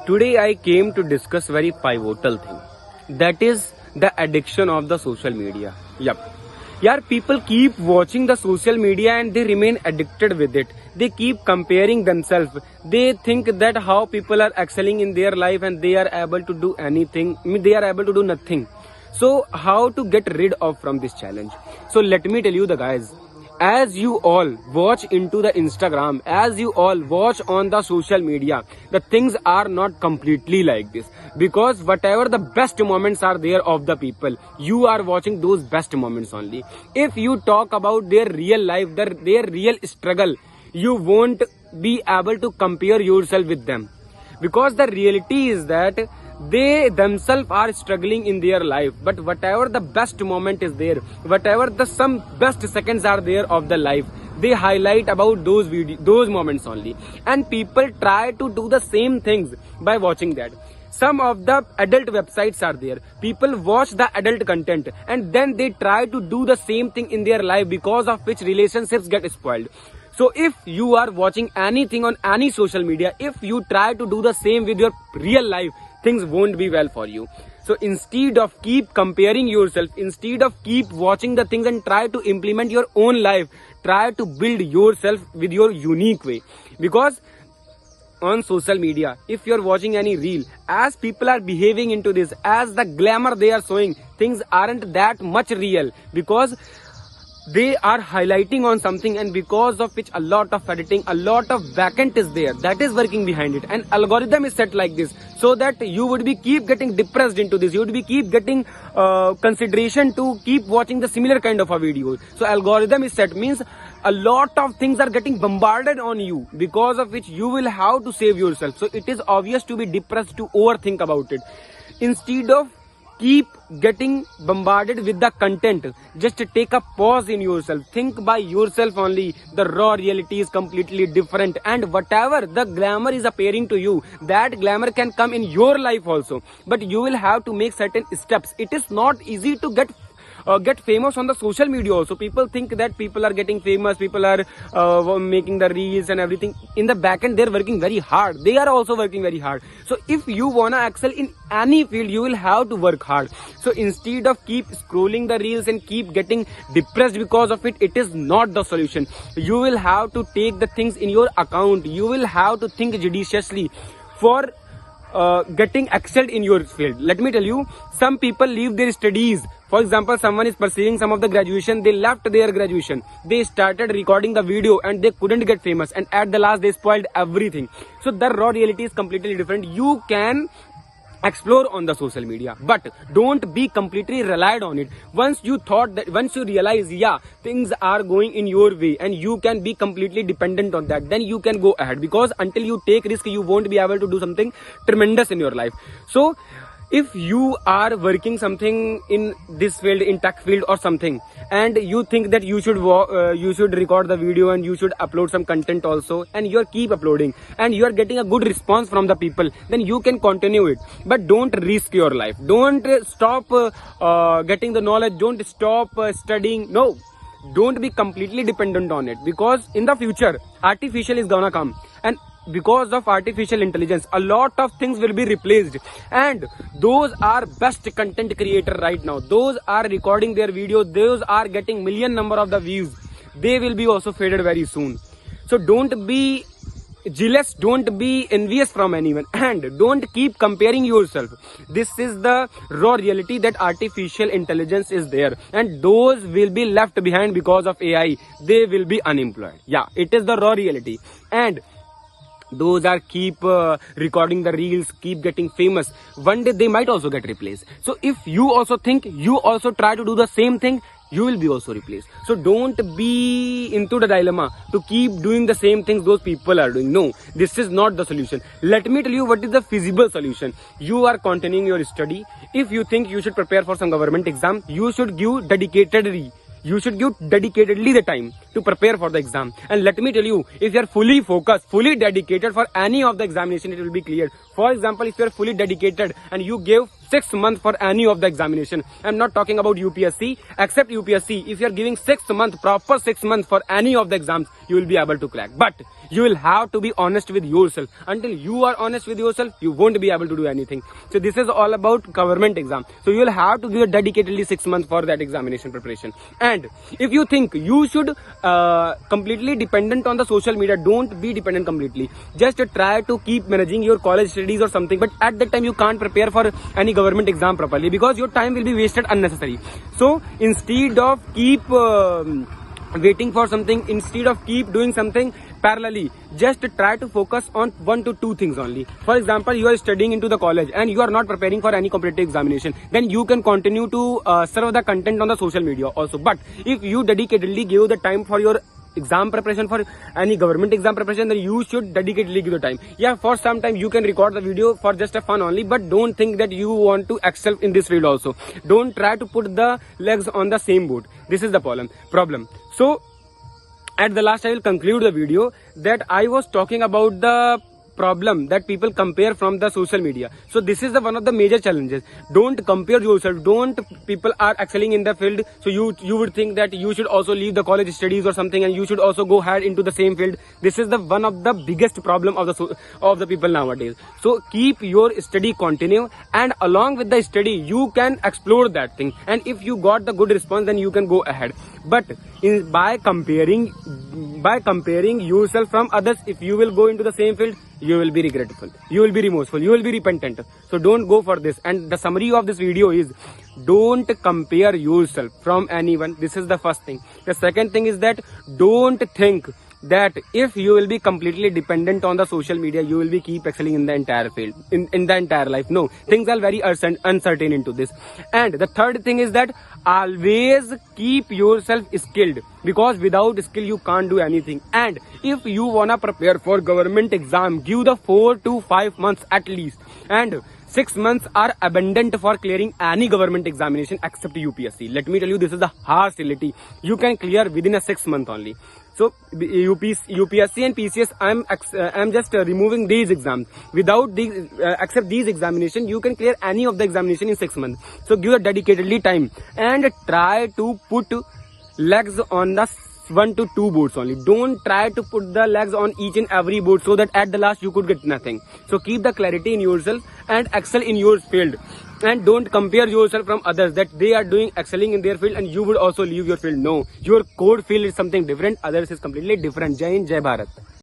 Today I came to discuss very pivotal thing. That is the addiction of the social media. Yup. Yeah, people keep watching the social media and they remain addicted with it. They keep comparing themselves. They think that how people are excelling in their life and they are able to do anything. They are able to do nothing. So how to get rid of from this challenge? So let me tell you the guys. As you all watch into the Instagram, as you all watch on the social media, the things are not completely like this. Because whatever the best moments are there of the people, you are watching those best moments only. If you talk about their real life, their real struggle, you won't be able to compare yourself with them. Because the reality is that they themselves are struggling in their life, but whatever the best moment is there, whatever the some best seconds are there of the life, they highlight about those moments only, and people try to do the same things by watching that. Some of the adult websites are there, people watch the adult content and then they try to do the same thing in their life, because of which relationships get spoiled. So if you are watching anything on any social media, if you try to do the same with your real life, things won't be well for you. So instead of keep comparing yourself, instead of keep watching the things and try to implement your own life, try to build yourself with your unique way. Because on social media, if you're watching any reel, as people are behaving into this, as the glamour they are showing, things aren't that much real, because they are highlighting on something, and because of which a lot of editing, a lot of backend is there that is working behind it, and algorithm is set like this so that you would be keep getting depressed into this, you would be keep getting consideration to keep watching the similar kind of a video. So algorithm is set means a lot of things are getting bombarded on you, because of which you will have to save yourself. So it is obvious to be depressed, to overthink about it. Instead of keep getting bombarded with the content, just take a pause in yourself, think by yourself only. The raw reality is completely different, and whatever the glamour is appearing to you, that glamour can come in your life also, but you will have to make certain steps. It is not easy to get famous on the social media also. People think that people are getting famous, people are making the reels and everything. In the back end, they're working very hard, they are also working very hard. So if you wanna excel in any field, you will have to work hard. So instead of keep scrolling the reels and keep getting depressed because of it, it is not the solution. You will have to take the things in your account, you will have to think judiciously for getting excelled in your field. Let me tell you, some people leave their studies. For example, someone is pursuing some of the graduation, they left their graduation, they started recording the video and they couldn't get famous, and at the last they spoiled everything. So the raw reality is completely different. You can explore on the social media, but don't be completely relied on it. Once you realize, yeah, things are going in your way and you can be completely dependent on that, then you can go ahead, because until you take risk, you won't be able to do something tremendous in your life. So if you are working something in this field, in tech field or something, and you think that you should record the video and you should upload some content also, and you keep uploading and you are getting a good response from the people, then you can continue it. But don't risk your life, don't stop getting the knowledge, don't stop studying. No, don't be completely dependent on it, because in the future artificial is gonna come, and because of artificial intelligence, a lot of things will be replaced, and those are best content creator right now, those are recording their videos, those are getting million number of the views, they will be also faded very soon. So don't be jealous, don't be envious from anyone, and don't keep comparing yourself. This is the raw reality, that artificial intelligence is there, and those will be left behind because of AI. They will be unemployed. Yeah, it is the raw reality. And those are keep recording the reels, keep getting famous, one day they might also get replaced. So if you also think, you also try to do the same thing, you will be also replaced. So don't be into the dilemma to keep doing the same things those people are doing. No, this is not the solution. Let me tell you what is the feasible solution. You are continuing your study. If you think you should prepare for some government exam, you should give dedicatedly the time to prepare for the exam. And let me tell you, if you are fully focused, fully dedicated for any of the examination, it will be cleared. For example, if you are fully dedicated and you give 6 months for any of the examination. I'm not talking about UPSC. Except UPSC, if you are giving 6 months, proper 6 months for any of the exams, you will be able to crack. But you will have to be honest with yourself. Until you are honest with yourself, you won't be able to do anything. So this is all about government exam. So you will have to give dedicatedly 6 months for that examination preparation. And if you think you should completely dependent on the social media, don't be dependent completely. Just try to keep managing your college studies or something, but at that time you can't prepare for any government exam properly because your time will be wasted unnecessary. So instead of keep waiting for something, instead of keep doing something parallelly, just try to focus on 1 to 2 things only. For example, you are studying into the college and you are not preparing for any competitive examination, then you can continue to serve the content on the social media also. But if you dedicatedly give the time for your exam preparation, for any government exam preparation, then you should dedicatedly give the time. Yeah, for some time you can record the video for just a fun only, but don't think that you want to excel in this field also. Don't try to put the legs on the same boat. This is the problem. So at the last, I will conclude the video that I was talking about the problem that people compare from the social media. So this is the one of the major challenges. Don't compare yourself. Don't people are excelling in the field, so you would think that you should also leave the college studies or something and you should also go ahead into the same field. This is the one of the biggest problem of the people nowadays. So keep your study continue, and along with the study you can explore that thing, and if you got the good response then you can go ahead. But by comparing yourself from others, if you will go into the same field, you will be regretful, you will be remorseful, you will be repentant. So don't go for this. And the summary of this video is, don't compare yourself from anyone. This is the first thing. The second thing is that don't think that if you will be completely dependent on the social media, you will be keep excelling in the entire field, in the entire life. No, things are very uncertain into this. And the third thing is that always keep yourself skilled, because without skill you can't do anything. And if you wanna prepare for government exam, give the 4 to 5 months at least, and 6 months are abundant for clearing any government examination except UPSC. Let me tell you, this is the harsh reality. You can clear within a 6 month only. So UPSC and PCS, I'm just removing these exams. Without these, except these examination, you can clear any of the examination in 6 months. So give a dedicatedly time and try to put legs on the 1 to 2 boards only. Don't try to put the legs on each and every board, so that at the last you could get nothing. So keep the clarity in yourself and excel in your field. And don't compare yourself from others, that they are doing excelling in their field and you would also leave your field. No, your code field is something different, others is completely different. Jai Hind, Jai Bharat.